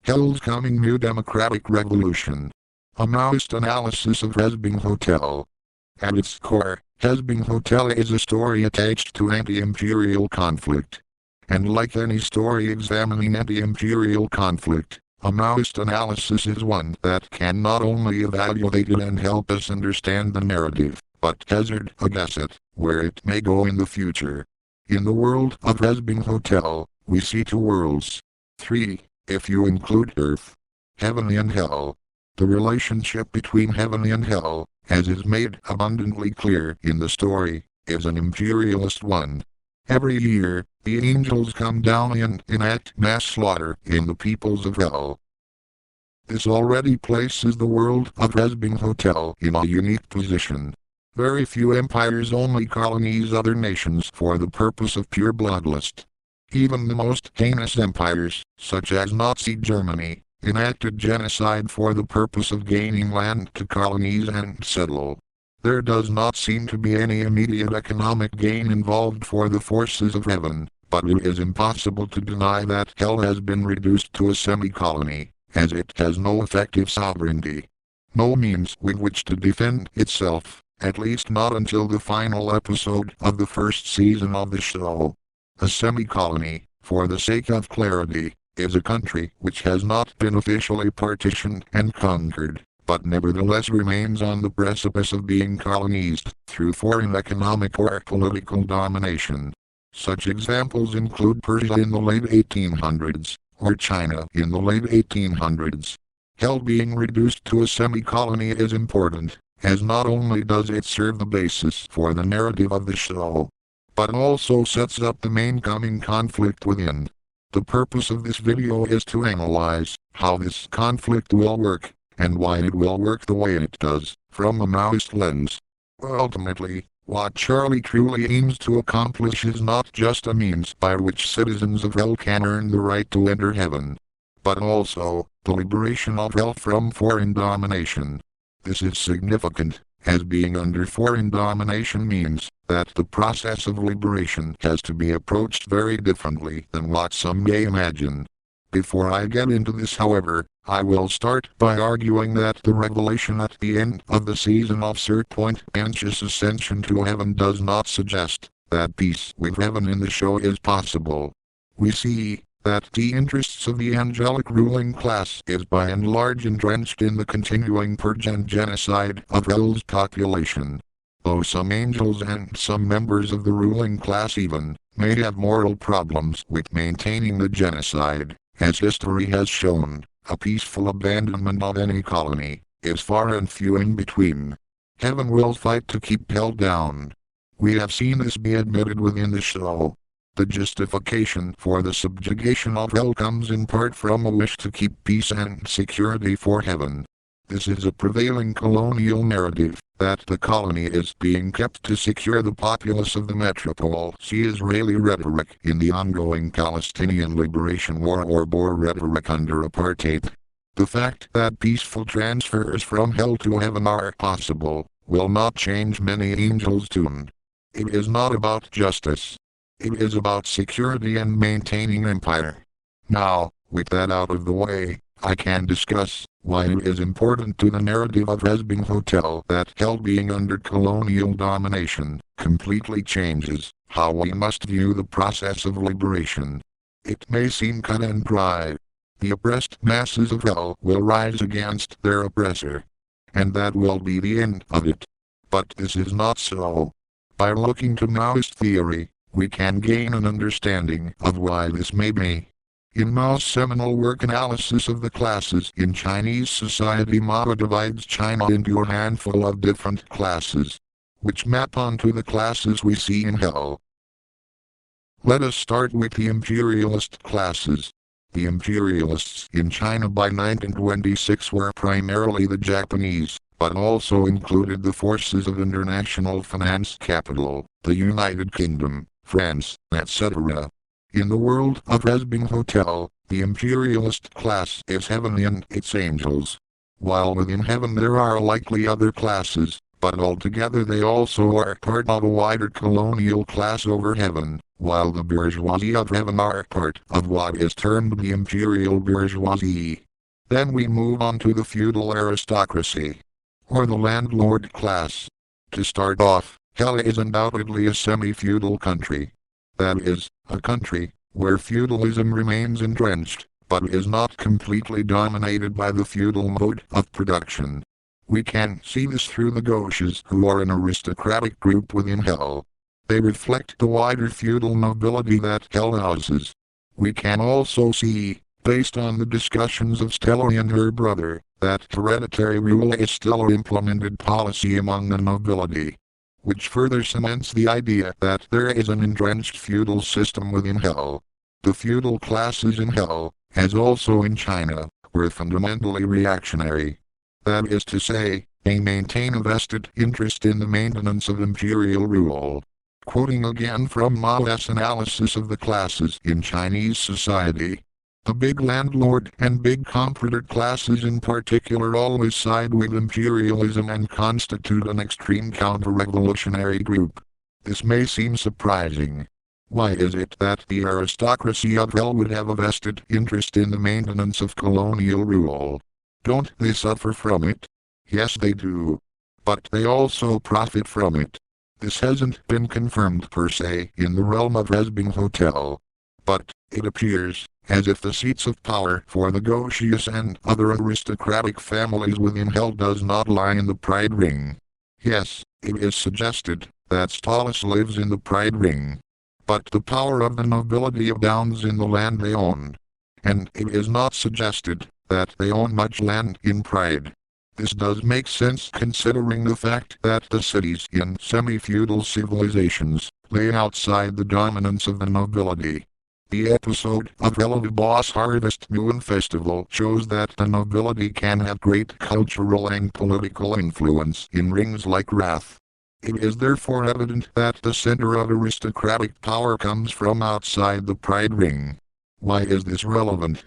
Hell's coming new democratic revolution. A Maoist analysis of Hazbin Hotel. At its core, Hazbin Hotel is a story attached to anti-imperial conflict. And like any story examining anti-imperial conflict, a Maoist analysis is one that can not only evaluate it and help us understand the narrative, but hazard a guess at where it may go in the future. In the world of Hazbin Hotel, we see two worlds. 3, if you include Earth. Heaven and Hell. The relationship between heaven and hell, as is made abundantly clear in the story, is an imperialist one. Every year, the angels come down and enact mass slaughter in the peoples of hell. This already places the world of Hazbin Hotel in a unique position. Very few empires only colonize other nations for the purpose of pure bloodlust. Even the most heinous empires, such as Nazi Germany, enacted genocide for the purpose of gaining land to colonize and settle. There does not seem to be any immediate economic gain involved for the forces of heaven, but it is impossible to deny that hell has been reduced to a semi-colony, as it has no effective sovereignty. No means with which to defend itself, at least not until the final episode of the first season of the show. A semi-colony, for the sake of clarity, is a country which has not been officially partitioned and conquered, but nevertheless remains on the precipice of being colonized through foreign economic or political domination. Such examples include Persia in the late 1800s, or China in the late 1800s. Hell being reduced to a semi-colony is important, as not only does it serve the basis for the narrative of the show, but also sets up the main coming conflict within. The purpose of this video is to analyze how this conflict will work, and why it will work the way it does, from a Maoist lens. Ultimately, what Charlie truly aims to accomplish is not just a means by which citizens of hell can earn the right to enter heaven, but also the liberation of hell from foreign domination. This is significant, as being under foreign domination means that the process of liberation has to be approached very differently than what some may imagine. Before I get into this, however, I will start by arguing that the revelation at the end of the season of Sir Point Anxious Ascension to Heaven does not suggest that peace with heaven in the show is possible. We see that the interests of the angelic ruling class is by and large entrenched in the continuing purge and genocide of hell's population. Though some angels and some members of the ruling class even may have moral problems with maintaining the genocide, as history has shown, a peaceful abandonment of any colony is far and few in between. Heaven will fight to keep hell down. We have seen this be admitted within the show. The justification for the subjugation of hell comes in part from a wish to keep peace and security for heaven. This is a prevailing colonial narrative, that the colony is being kept to secure the populace of the metropole. See Israeli rhetoric in the ongoing Palestinian Liberation War or Boer rhetoric under apartheid. The fact that peaceful transfers from hell to heaven are possible will not change many angels' tune. It is not about justice. It is about security and maintaining empire. Now, with that out of the way, I can discuss why it is important to the narrative of Hazbin Hotel that hell being under colonial domination completely changes how we must view the process of liberation. It may seem cut and dry. The oppressed masses of hell will rise against their oppressor, and that will be the end of it. But this is not so. By looking to Maoist theory, we can gain an understanding of why this may be. In Mao's seminal work Analysis of the Classes in Chinese Society, Mao divides China into a handful of different classes, which map onto the classes we see in hell. Let us start with the imperialist classes. The imperialists in China by 1926 were primarily the Japanese, but also included the forces of international finance capital, the United Kingdom, France, etc. In the world of Hazbin Hotel, the imperialist class is heaven and its angels. While within heaven there are likely other classes, but altogether they also are part of a wider colonial class over heaven, while the bourgeoisie of heaven are part of what is termed the imperial bourgeoisie. Then we move on to the feudal aristocracy, or the landlord class. To start off, hell is undoubtedly a semi-feudal country. That is, a country where feudalism remains entrenched, but is not completely dominated by the feudal mode of production. We can see this through the gauchos, who are an aristocratic group within hell. They reflect the wider feudal nobility that hell houses. We can also see, based on the discussions of Stella and her brother, that hereditary rule is still an implemented policy among the nobility, which further cements the idea that there is an entrenched feudal system within hell. The feudal classes in hell, as also in China, were fundamentally reactionary. That is to say, they maintain a vested interest in the maintenance of imperial rule. Quoting again from Maoist's analysis of the classes in Chinese society, the big landlord and big comprador classes in particular always side with imperialism and constitute an extreme counter-revolutionary group. This may seem surprising. Why is it that the aristocracy of hell would have a vested interest in the maintenance of colonial rule? Don't they suffer from it? Yes, they do. But they also profit from it. This hasn't been confirmed per se in the realm of Hazbin Hotel, but it appears as if the seats of power for the gauchos and other aristocratic families within hell does not lie in the Pride Ring. Yes, it is suggested that Stalis lives in the Pride Ring, but the power of the nobility abounds in the land they own, and it is not suggested that they own much land in Pride. This does make sense considering the fact that the cities in semi-feudal civilizations lay outside the dominance of the nobility. The episode of Relative Boss Harvest Moon Festival shows that the nobility can have great cultural and political influence in rings like Wrath. It is therefore evident that the center of aristocratic power comes from outside the Pride Ring. Why is this relevant?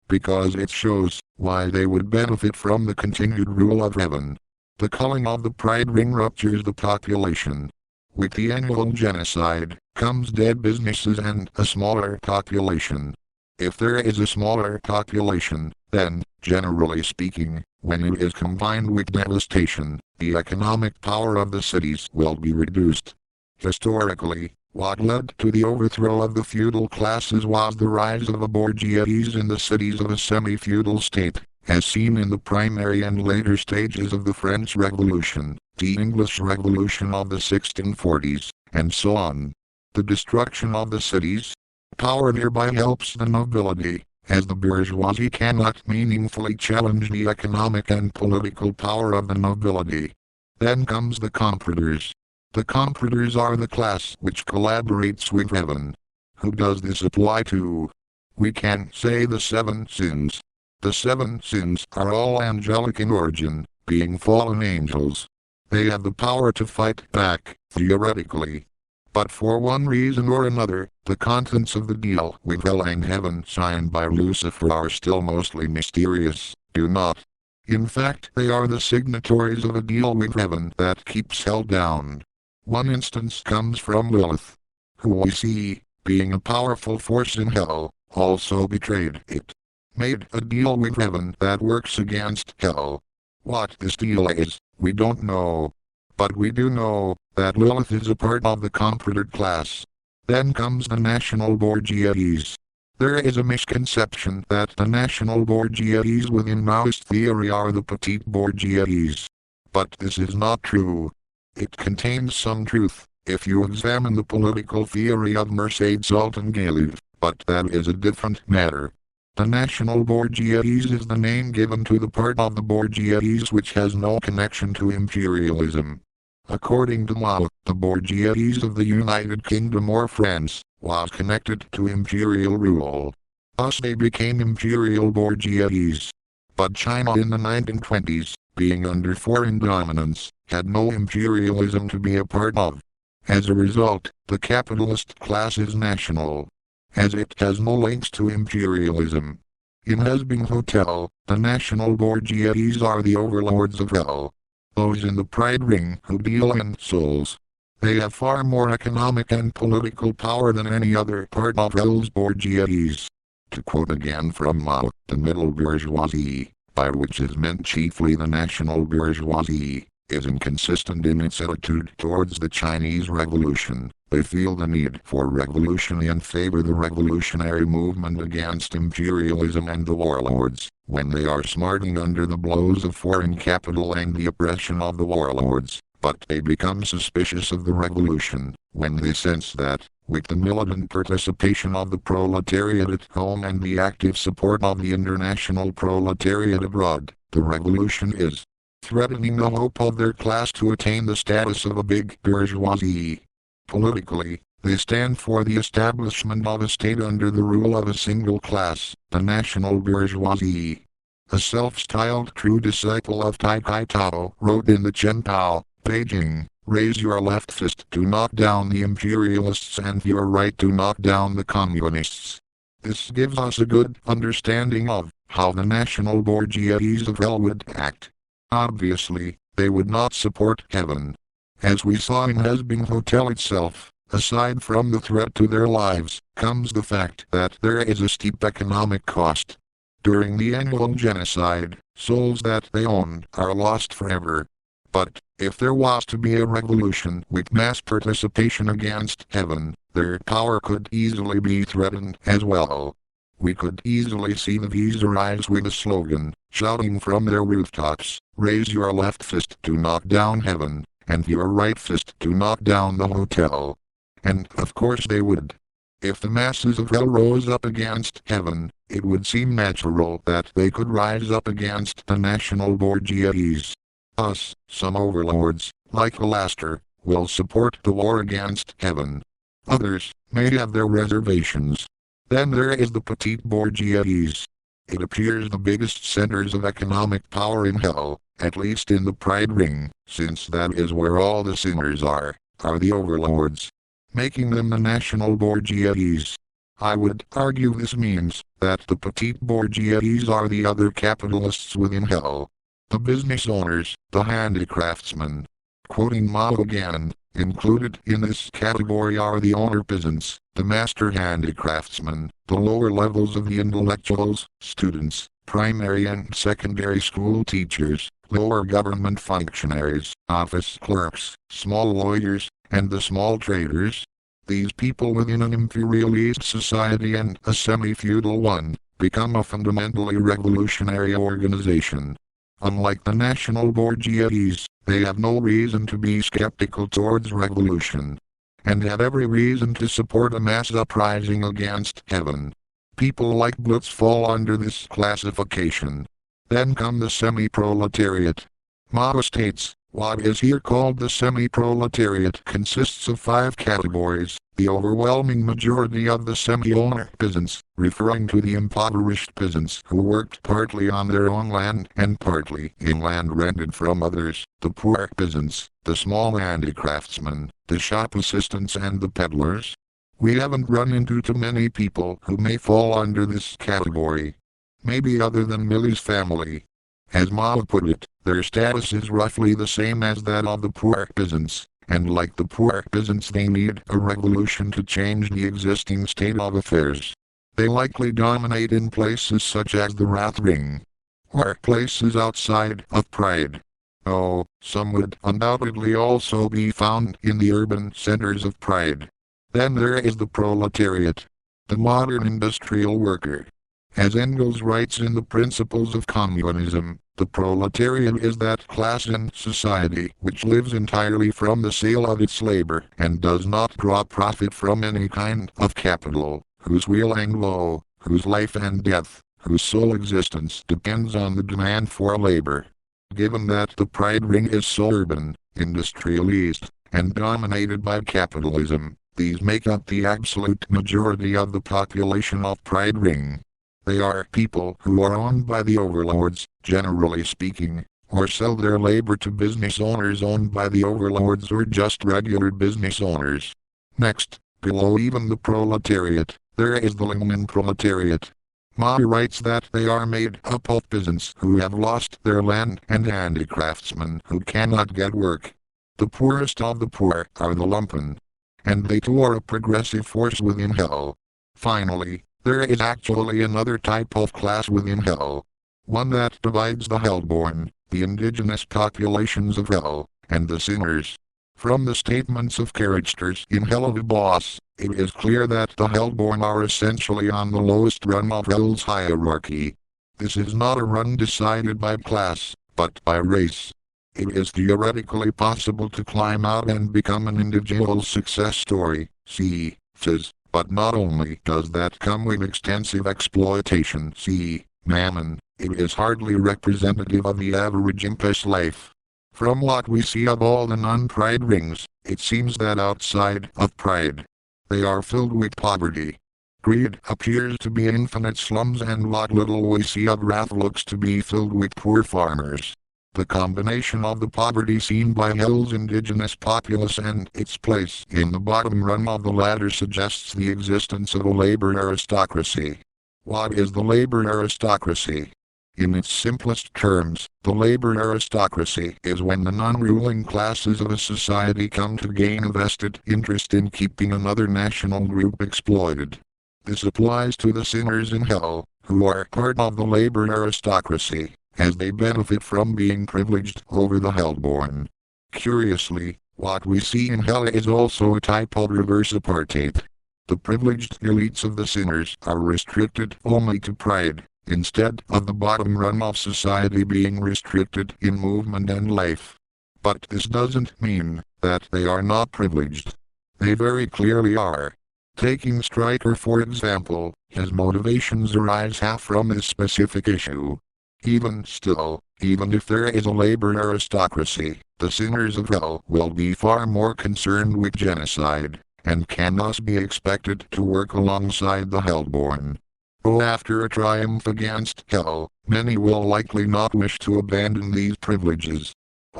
Because it shows why they would benefit from the continued rule of heaven. The culling of the Pride Ring ruptures the population. With the annual genocide, comes dead businesses and a smaller population. If there is a smaller population, then, generally speaking, when it is combined with devastation, the economic power of the cities will be reduced. Historically, what led to the overthrow of the feudal classes was the rise of the bourgeoisie in the cities of a semi-feudal state, as seen in the primary and later stages of the French Revolution, the English Revolution of the 1640s, and so on. The destruction of the cities' power thereby helps the nobility, as the bourgeoisie cannot meaningfully challenge the economic and political power of the nobility. Then comes the compradors. The compradors are the class which collaborates with heaven. Who does this apply to? We can say the 7 sins. The 7 sins are all angelic in origin, being fallen angels. They have the power to fight back, theoretically. But for one reason or another, the contents of the deal with hell and heaven signed by Lucifer are still mostly mysterious, do not. In fact, they are the signatories of a deal with heaven that keeps hell down. One instance comes from Lilith, who we see, being a powerful force in hell, also betrayed it. Made a deal with heaven that works against hell. What this deal is, we don't know. But we do know that Lilith is a part of the comprador class. Then comes the national bourgeoisie. There is a misconception that the national bourgeoisie within Maoist theory are the petite bourgeoisie. But this is not true. It contains some truth, if you examine the political theory of Mircea Sultan Ghalib, but that is a different matter. The national bourgeoisie is the name given to the part of the bourgeoisie which has no connection to imperialism. According to Mao, the bourgeoisie of the United Kingdom or France was connected to imperial rule. Thus they became imperial bourgeoisie. But China in the 1920s, being under foreign dominance, had no imperialism to be a part of. As a result, the capitalist class is national, as it has no links to imperialism. In Hazbin Hotel, the national bourgeoisie are the overlords of hell. Those in the pride ring who deal in souls. They have far more economic and political power than any other part of Hell's bourgeoisie. To quote again from Mao, the middle bourgeoisie, by which is meant chiefly the national bourgeoisie, is inconsistent in its attitude towards the Chinese Revolution. They feel the need for revolution and favor the revolutionary movement against imperialism and the warlords, when they are smarting under the blows of foreign capital and the oppression of the warlords. But they become suspicious of the revolution, when they sense that, with the militant participation of the proletariat at home and the active support of the international proletariat abroad, the revolution is threatening the hope of their class to attain the status of a big bourgeoisie. Politically, they stand for the establishment of a state under the rule of a single class, the national bourgeoisie. A self-styled true disciple of Tai Kai Tao wrote in the Chen Tao, Beijing, raise your left fist to knock down the imperialists and your right to knock down the communists. This gives us a good understanding of how the national bourgeoisie of hell would act. Obviously, they would not support heaven. As we saw in Hazbin Hotel itself, aside from the threat to their lives, comes the fact that there is a steep economic cost. During the annual genocide, souls that they owned are lost forever. But, if there was to be a revolution with mass participation against heaven, their power could easily be threatened as well. We could easily see the V's rise with a slogan, shouting from their rooftops, raise your left fist to knock down heaven, and your right fist to knock down the hotel. And of course they would. If the masses of hell rose up against heaven, it would seem natural that they could rise up against the national bourgeoisie. Us, some overlords, like Alastair, will support the war against heaven. Others may have their reservations. Then there is the petite bourgeoisie. It appears the biggest centers of economic power in hell, at least in the pride ring, since that is where all the sinners are the overlords, making them the national bourgeoisie. I would argue this means that the petite bourgeoisie are the other capitalists within hell. The business owners, the handicraftsmen. Quoting Mao again, included in this category are the owner peasants, the master handicraftsmen, the lower levels of the intellectuals, students, primary and secondary school teachers, lower government functionaries, office clerks, small lawyers, and the small traders. These people within an imperialist society and a semi-feudal one, become a fundamentally revolutionary organization. Unlike the national bourgeoisie, they have no reason to be skeptical towards revolution, and have every reason to support a mass uprising against heaven. People like Blitz fall under this classification. Then come the semi-proletariat. Mao states, what is here called the semi-proletariat consists of 5 categories. The overwhelming majority of the semi-owner peasants, referring to the impoverished peasants who worked partly on their own land and partly in land rented from others, the poor peasants, the small handicraftsmen, the shop assistants and the peddlers. We haven't run into too many people who may fall under this category. Maybe other than Millie's family. As Mao put it, their status is roughly the same as that of the poor peasants. And like the poor peasants they need a revolution to change the existing state of affairs. They likely dominate in places such as the Wrath Ring, or places outside of Pride. Oh, some would undoubtedly also be found in the urban centers of Pride. Then there is the proletariat, the modern industrial worker. As Engels writes in the Principles of Communism, the proletariat is that class in society which lives entirely from the sale of its labor and does not draw profit from any kind of capital, whose wheel and low, whose life and death, whose sole existence depends on the demand for labor. Given that the Pride Ring is so urban, industrialist, and dominated by capitalism, these make up the absolute majority of the population of Pride Ring. They are people who are owned by the overlords, generally speaking, or sell their labor to business owners owned by the overlords or just regular business owners. Next, below even the proletariat, there is the Lenin proletariat. Mao writes that they are made up of peasants who have lost their land and handicraftsmen who cannot get work. The poorest of the poor are the lumpen, and they too are a progressive force within hell. Finally, there is actually another type of class within hell. One that divides the hellborn, the indigenous populations of hell, and the sinners. From the statements of characters in Hell of a Boss, it is clear that the hellborn are essentially on the lowest rung of hell's hierarchy. This is not a rung decided by class, but by race. It is theoretically possible to climb out and become an individual success story, see, phys, but not only does that come with extensive exploitation, see, mammon, it is hardly representative of the average imp's life. From what we see of all the non-pride rings, it seems that outside of pride, they are filled with poverty. Greed appears to be infinite slums, and what little we see of wrath looks to be filled with poor farmers. The combination of the poverty seen by hell's indigenous populace and its place in the bottom rung of the ladder suggests the existence of a labor aristocracy. What is the labor aristocracy? In its simplest terms, the labor aristocracy is when the non-ruling classes of a society come to gain a vested interest in keeping another national group exploited. This applies to the sinners in hell, who are part of the labor aristocracy, as they benefit from being privileged over the hellborn. Curiously, what we see in hell is also a type of reverse apartheid. The privileged elites of the sinners are restricted only to pride, instead of the bottom rung of society being restricted in movement and life. But this doesn't mean that they are not privileged. They very clearly are. Taking Stryker for example, his motivations arise half from this specific issue. Even still, even if there is a labor aristocracy, the sinners of hell will be far more concerned with genocide, and can thus be expected to work alongside the hellborn. Though after a triumph against hell, many will likely not wish to abandon these privileges.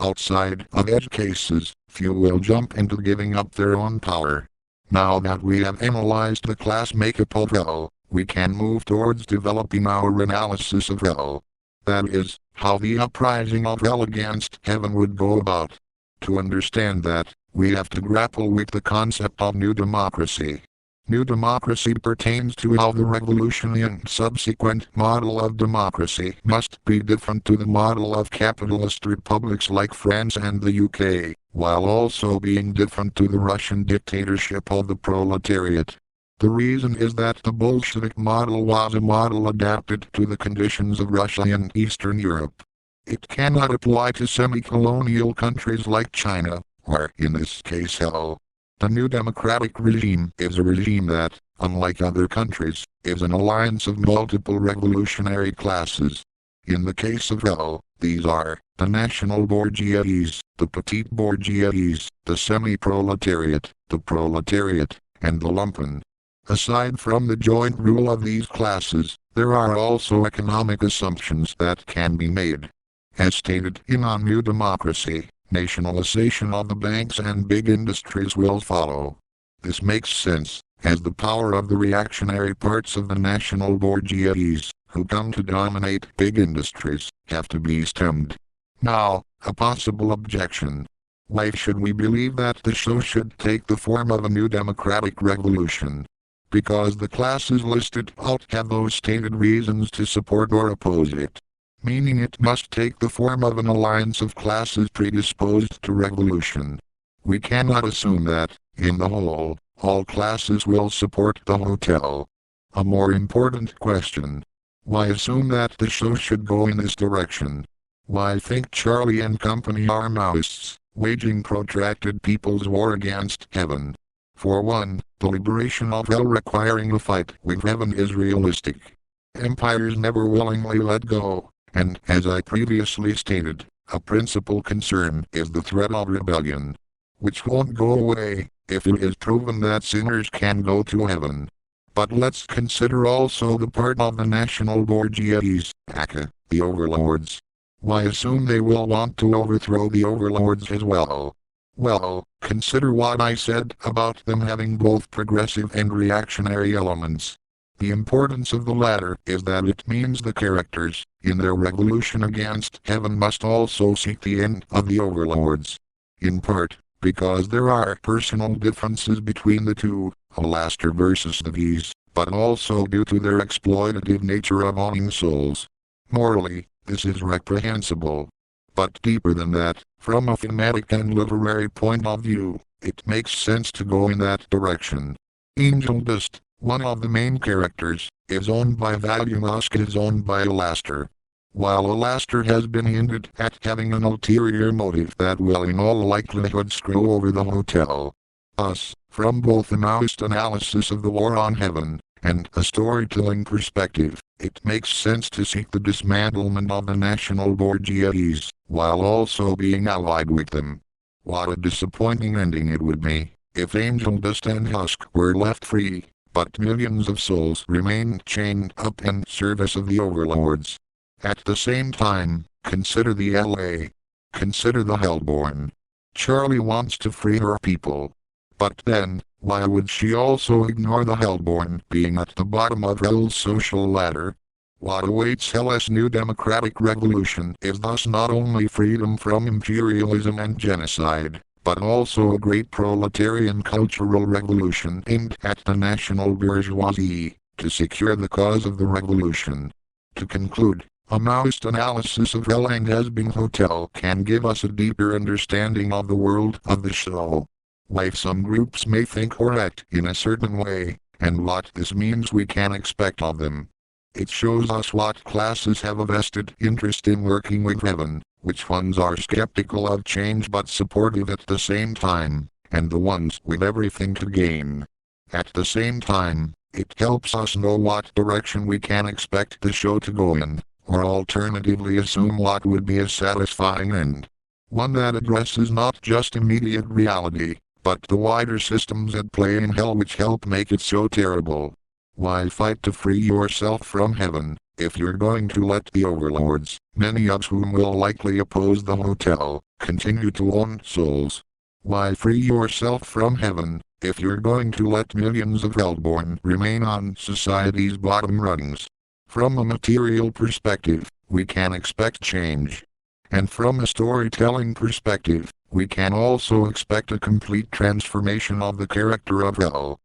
Outside of edge cases, few will jump into giving up their own power. Now that we have analyzed the class makeup of hell, we can move towards developing our analysis of hell. That is, how the uprising of hell against heaven would go about. To understand that, we have to grapple with the concept of new democracy. New democracy pertains to how the revolution and subsequent model of democracy must be different to the model of capitalist republics like France and the UK, while also being different to the Russian dictatorship of the proletariat. The reason is that the Bolshevik model was a model adapted to the conditions of Russia and Eastern Europe. It cannot apply to semi-colonial countries like China, or in this case hell. The new democratic regime is a regime that, unlike other countries, is an alliance of multiple revolutionary classes. In the case of hell, these are the national bourgeoisie, the petite bourgeoisie, the semi-proletariat, the proletariat, and the lumpen. Aside from the joint rule of these classes, there are also economic assumptions that can be made. As stated in On New Democracy, nationalization of the banks and big industries will follow. This makes sense, as the power of the reactionary parts of the national bourgeoisie, who come to dominate big industries, have to be stemmed. Now, a possible objection. Why should we believe that the show should take the form of a new democratic revolution? Because the classes listed out have those stated reasons to support or oppose it. Meaning it must take the form of an alliance of classes predisposed to revolution. We cannot assume that, in the whole, all classes will support the hotel. A more important question. Why assume that the show should go in this direction? Why think Charlie and company are Maoists, waging protracted people's war against heaven? For one, the liberation of hell requiring a fight with heaven is realistic. Empires never willingly let go. And, as I previously stated, a principal concern is the threat of rebellion, which won't go away if it is proven that sinners can go to heaven. But let's consider also the part of the national bourgeoisie, aka the overlords. Why assume they will want to overthrow the overlords as well? Well, consider what I said about them having both progressive and reactionary elements. The importance of the latter is that it means the characters, in their revolution against heaven, must also seek the end of the overlords. In part, because there are personal differences between the two, Alastair versus the V's, but also due to their exploitative nature of owning souls. Morally, this is reprehensible. But deeper than that, from a thematic and literary point of view, it makes sense to go in that direction. Angel Dust, one of the main characters, is owned by Val. Musk is owned by Alastair. While Alastair has been hinted at having an ulterior motive that will in all likelihood screw over the hotel. Thus, from both a Maoist analysis of the war on heaven, and a storytelling perspective, it makes sense to seek the dismantlement of the national bourgeoisie, while also being allied with them. What a disappointing ending it would be, if Angel Dust and Husk were left free, but millions of souls remained chained up in service of the overlords. At the same time, consider the LA. Consider the Hellborn. Charlie wants to free her people. But then, why would she also ignore the Hellborn being at the bottom of Hell's social ladder? What awaits Hell's new democratic revolution is thus not only freedom from imperialism and genocide, but also a great proletarian cultural revolution aimed at the national bourgeoisie, to secure the cause of the revolution. To conclude, a Maoist analysis of Hell and Hazbin Hotel can give us a deeper understanding of the world of the show. Why some groups may think or act in a certain way, and what this means we can expect of them. It shows us what classes have a vested interest in working with heaven, which ones are skeptical of change but supportive at the same time, and the ones with everything to gain. At the same time, it helps us know what direction we can expect the show to go in, or alternatively assume what would be a satisfying end. One that addresses not just immediate reality, but the wider systems at play in hell which help make it so terrible. Why fight to free yourself from heaven, if you're going to let the overlords, many of whom will likely oppose the hotel, continue to own souls? Why free yourself from heaven, if you're going to let millions of Hellborn remain on society's bottom rungs? From a material perspective, we can expect change. And from a storytelling perspective, we can also expect a complete transformation of the character of Hell.